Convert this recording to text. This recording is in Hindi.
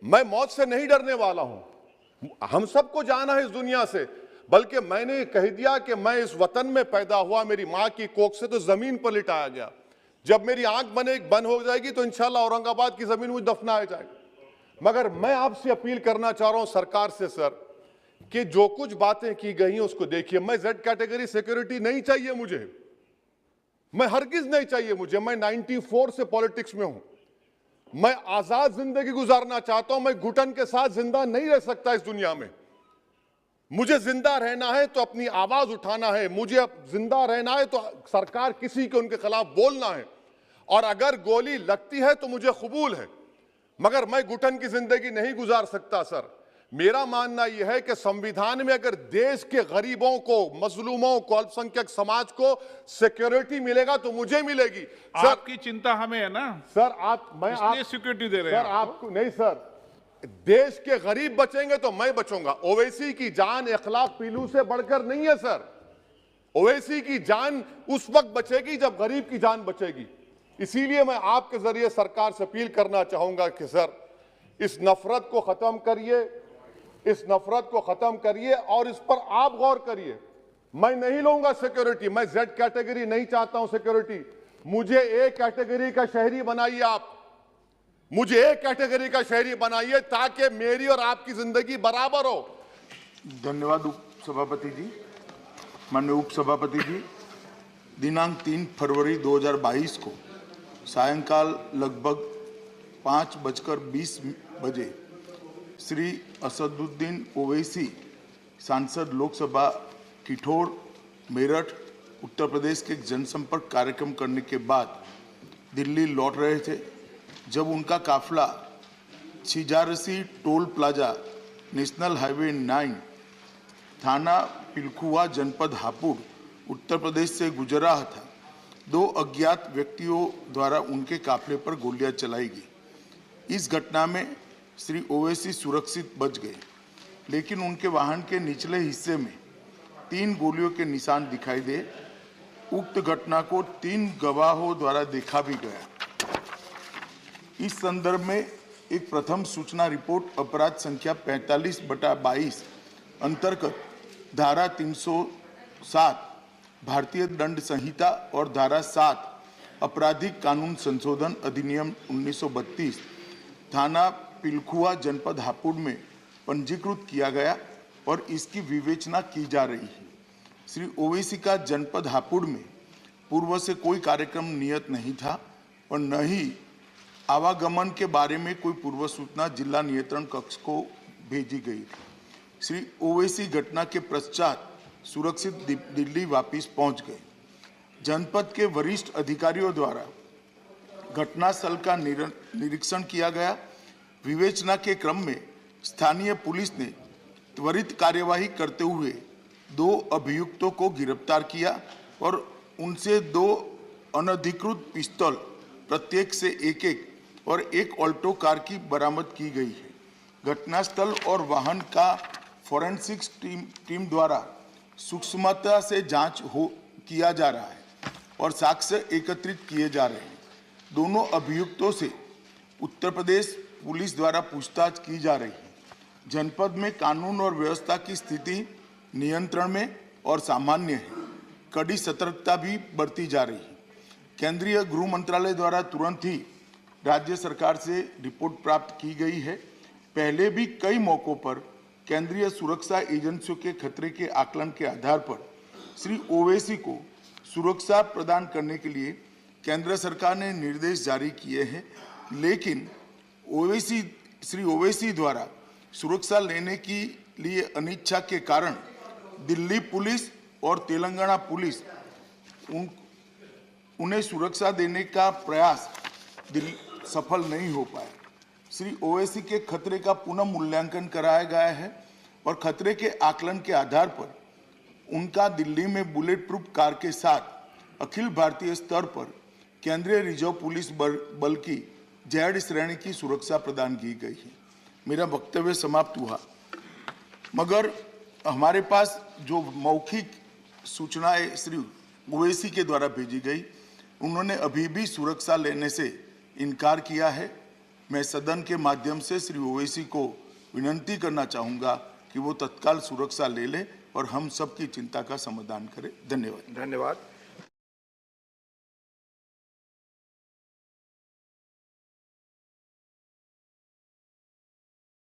मैं मौत से नहीं डरने वाला हूं, हम सबको जाना है इस दुनिया से, बल्कि मैंने कह दिया कि मैं इस वतन में पैदा हुआ, मेरी मां की कोख से तो जमीन पर लिटाया गया। जब मेरी आंख बंद हो जाएगी तो इंशाल्लाह औरंगाबाद की जमीन मुझे दफनाया जाएगा। मगर मैं आपसे अपील करना चाह रहा हूं सरकार से सर, कि जो कुछ बातें की गई हैं उसको देखिए। मैं जेड कैटेगरी सिक्योरिटी नहीं चाहिए मुझे, मैं हरगिज नहीं चाहिए मुझे। मैं 94 से पॉलिटिक्स में हूं, मैं आजाद जिंदगी गुजारना चाहता हूं। मैं घुटन के साथ जिंदा नहीं रह सकता इस दुनिया में। मुझे जिंदा रहना है तो अपनी आवाज उठाना है, मुझे जिंदा रहना है तो सरकार किसी के उनके खिलाफ बोलना है, और अगर गोली लगती है तो मुझे कबूल है, मगर मैं घुटन की जिंदगी नहीं गुजार सकता सर। मेरा मानना यह है कि संविधान में अगर देश के गरीबों को, मजलूमों को, अल्पसंख्यक समाज को सिक्योरिटी मिलेगा तो मुझे मिलेगी सर। आपकी चिंता हमें है ना सर, इसलिए सिक्योरिटी दे रहे हैं सर आपको नहीं सर, देश के गरीब बचेंगे तो मैं बचूंगा। ओवैसी की जान इखलाक पीलू से बढ़कर नहीं है सर। ओवैसी की जान उस वक्त बचेगी जब गरीब की जान बचेगी। इसीलिए मैं आपके जरिए सरकार से अपील करना चाहूंगा कि सर, इस नफरत को खत्म करिए, इस नफरत को खत्म करिए और इस पर आप गौर करिए। मैं नहीं लूंगा सिक्योरिटी, मैं जेड कैटेगरी नहीं चाहता हूं सिक्योरिटी। मुझे ए कैटेगरी का शहरी बनाइए आप, मुझे एक कैटेगरी का शहरी बनाइए ताकि मेरी और आपकी जिंदगी बराबर हो। धन्यवाद उपसभापति जी। माननीय उपसभापति जी, दिनांक 3 फरवरी 2022 को सायंकाल लगभग 5:20 बजे श्री असदुद्दीन ओवैसी सांसद लोकसभा किठौर मेरठ उत्तर प्रदेश के जनसंपर्क कार्यक्रम करने के बाद दिल्ली लौट रहे थे, जब उनका काफिला Chhijarsi toll plaza national highway 9 थाना पिलखुआ जनपद हापुड़ उत्तर प्रदेश से गुजर रहा था। 2 अज्ञात व्यक्तियों द्वारा उनके काफिले पर गोलियां चलाई गई। इस घटना में श्री ओवैसी सुरक्षित बच गए, लेकिन उनके वाहन के निचले हिस्से में 3 गोलियों के निशान दिखाई दे। उक्त घटना को 3 गवाहों द्वारा देखा भी गया। इस संदर्भ में एक प्रथम सूचना रिपोर्ट अपराध संख्या 45/22 अंतर्गत धारा 307 भारतीय दंड संहिता और धारा 7 आपराधिक कानून संशोधन अधिनियम 1932 थाना पिलखुआ जनपद हापुड़ में पंजीकृत किया गया और इसकी विवेचना की जा रही है। श्री ओवैसी का जनपद हापुड़ में पूर्व से कोई कार्यक्रम नियत नहीं था और न ही आवागमन के बारे में कोई पूर्व सूचना जिला नियंत्रण कक्ष को भेजी गई। श्री ओवैसी घटना के पश्चात सुरक्षित दिल्ली वापस पहुंच गए। जनपद के वरिष्ठ अधिकारियों द्वारा घटनास्थल का निरीक्षण किया गया। विवेचना के क्रम में स्थानीय पुलिस ने त्वरित कार्यवाही करते हुए 2 अभियुक्तों को गिरफ्तार किया और उनसे 2 अनधिकृत पिस्तौल प्रत्येक से एक और एक ऑल्टो कार की बरामद की गई है। घटनास्थल और वाहन का फोरेंसिक्स टीम द्वारा सूक्ष्मता से जांच किया जा रहा है और साक्ष्य एकत्रित किए जा रहे हैं। दोनों अभियुक्तों से उत्तर प्रदेश पुलिस द्वारा पूछताछ की जा रही है। जनपद में कानून और व्यवस्था की स्थिति नियंत्रण में और सामान्य है। कड़ी सतर्कता भी बरती जा रही है। केंद्रीय गृह मंत्रालय द्वारा तुरंत ही राज्य सरकार से रिपोर्ट प्राप्त की गई है। पहले भी कई मौकों पर केंद्रीय सुरक्षा एजेंसियों के खतरे के आकलन के आधार पर श्री ओवैसी को सुरक्षा प्रदान करने के लिए केंद्र सरकार ने निर्देश जारी किए हैं, लेकिन श्री ओवैसी द्वारा सुरक्षा लेने के लिए अनिच्छा के कारण दिल्ली पुलिस और तेलंगाना पुलिस उन्हें सुरक्षा देने का प्रयास सफल नहीं हो पाया। श्री ओवैसी के खतरे का पुनः मूल्यांकन कराया गया है और खतरे के आकलन के आधार पर उनका दिल्ली में बुलेट प्रूफ कार के साथ अखिल भारतीय स्तर पर केंद्रीय रिजर्व पुलिस बल की जेड श्रेणी की सुरक्षा प्रदान की गई है। मेरा वक्तव्य समाप्त हुआ, मगर हमारे पास जो मौखिक सूचनाएं श्री ओवैसी के द्वारा भेजी गई, उन्होंने अभी भी सुरक्षा लेने से इनकार किया है मैं सदन के माध्यम से श्री ओवैसी को विनंती करना चाहूंगा कि वो तत्काल सुरक्षा ले ले और हम सबकी चिंता का समाधान करें। धन्यवाद। धन्यवाद।